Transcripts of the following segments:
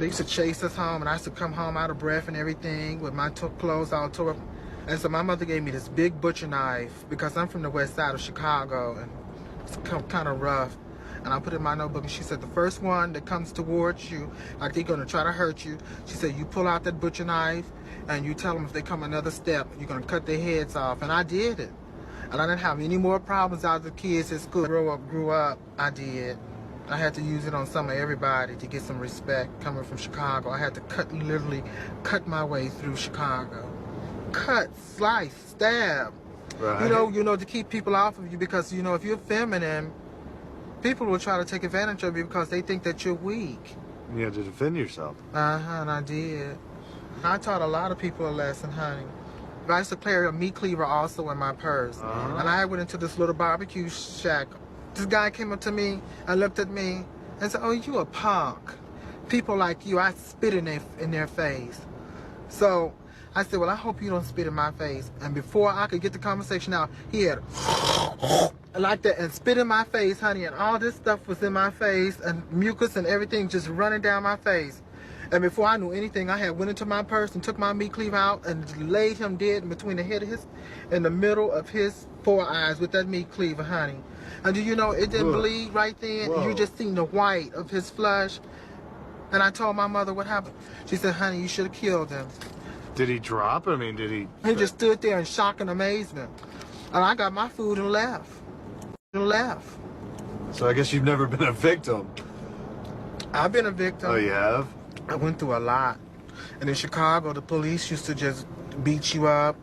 They used to chase us home, and I used to come home out of breath and everything with my clothes all tore up. And so my mother gave me this big butcher knife because I'm from the west side of Chicago, and it's kind of rough. And I put it in my notebook, and she said, the first one that comes towards you, like they're going to try to hurt you, she said, you pull out that butcher knife, and you tell them if they come another step, you're going to cut their heads off. And I did it. And I didn't have any more problems out of the kids at school. Grew up, I did. I had to use it on some of everybody to get some respect coming from Chicago. I had to literally cut my way through Chicago. Cut, slice, stab. Right. You know, to keep people off of you because, you know, if you're feminine, people will try to take advantage of you because they think that you're weak. You had to defend yourself. And I did. I taught a lot of people a lesson, honey. I used to carry a meat cleaver also in my purse. And I went into this little barbecue shack. This guy came up to me and looked at me and said, oh, you a punk. People like you, I spit in their face. So I said, well, I hope you don't spit in my face. And before I could get the conversation out, he had like that and spit in my face, honey, and all this stuff was in my face and mucus and everything just running down my face. And before I knew anything, I had went into my purse and took my meat cleaver out and laid him dead in between the head of his, in the middle of his four eyes with that meat cleaver, honey. And do you know, it didn't bleed right then. You just seen the white of his flesh. And I told my mother what happened. She said, honey, you should have killed him. Did he drop? I mean, did he? He just stood there in shock and amazement. And I got my food and left. So I guess you've never been a victim. I've been a victim. Oh, you have? I went through a lot. And in Chicago, the police used to just beat you up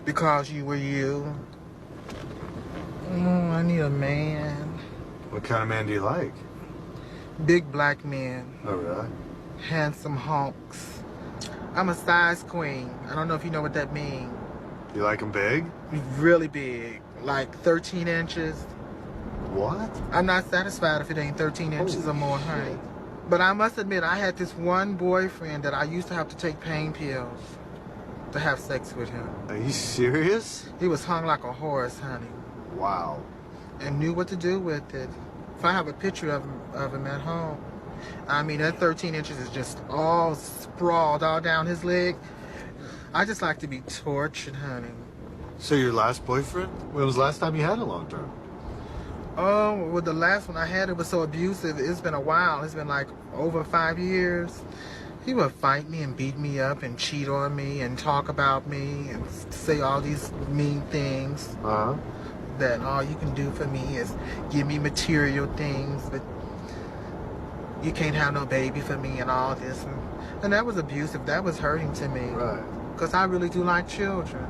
because you were you. I need a man. What kind of man do you like? Big black men. Oh, really? Handsome honks. I'm a size queen. I don't know if you know what that means. You like them big? Really big. Like 13 inches. What? I'm not satisfied if it ain't 13 inches or more, honey. But I must admit, I had this one boyfriend that I used to have to take pain pills to have sex with him. Are you serious? He was hung like a horse, honey. Wow. And knew what to do with it. If I have a picture of him at home, I mean, that 13 inches is just all sprawled all down his leg. I just like to be tortured, honey. So your last boyfriend? When was the last time you had a long term? Oh, well, the last one I had, it was so abusive. It's been a while. It's been like over 5 years. He would fight me and beat me up and cheat on me and talk about me and say all these mean things. That all you can do for me is give me material things, but you can't have no baby for me and all this. And that was abusive. That was hurting to me. Right. Because I really do like children.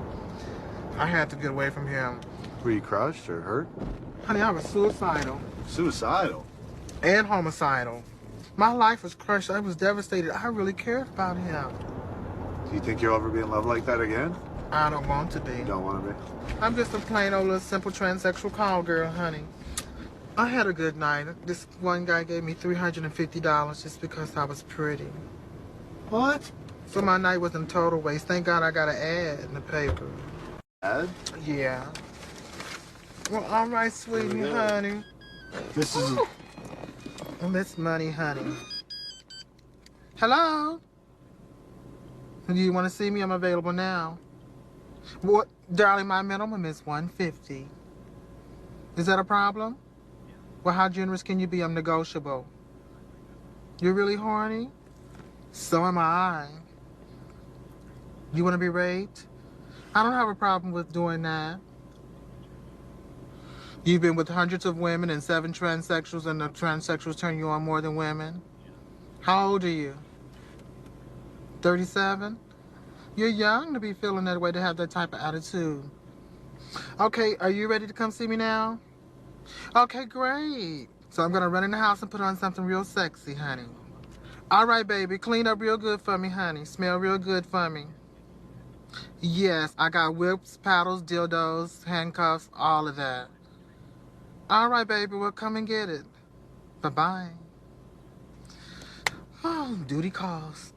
I had to get away from him. Were you crushed or hurt? Honey, I was suicidal. Suicidal? And homicidal. My life was crushed. I was devastated. I really cared about him. Do you think you'll ever be in love like that again? I don't want to be. You don't want to be? I'm just a plain old little simple transsexual call girl, honey. I had a good night. This one guy gave me $350 just because I was pretty. What? So my night wasn't a total waste. Thank God I got an ad in the paper. Ad? Yeah. Well, all right, sweetie, honey. This is... Miss Money, honey. Hello? Do you want to see me? I'm available now. What, darling, my minimum is $150. Is that a problem? Well, how generous can you be? I'm negotiable. You're really horny? So am I. You want to be raped? I don't have a problem with doing that. You've been with hundreds of women and 7 transsexuals, and the transsexuals turn you on more than women? How old are you? 37? You're young to be feeling that way, to have that type of attitude. Okay, are you ready to come see me now? Okay, great. So I'm going to run in the house and put on something real sexy, honey. All right, baby, clean up real good for me, honey. Smell real good for me. Yes, I got whips, paddles, dildos, handcuffs, all of that. All right, baby, well, come and get it. Bye-bye. Oh, duty calls.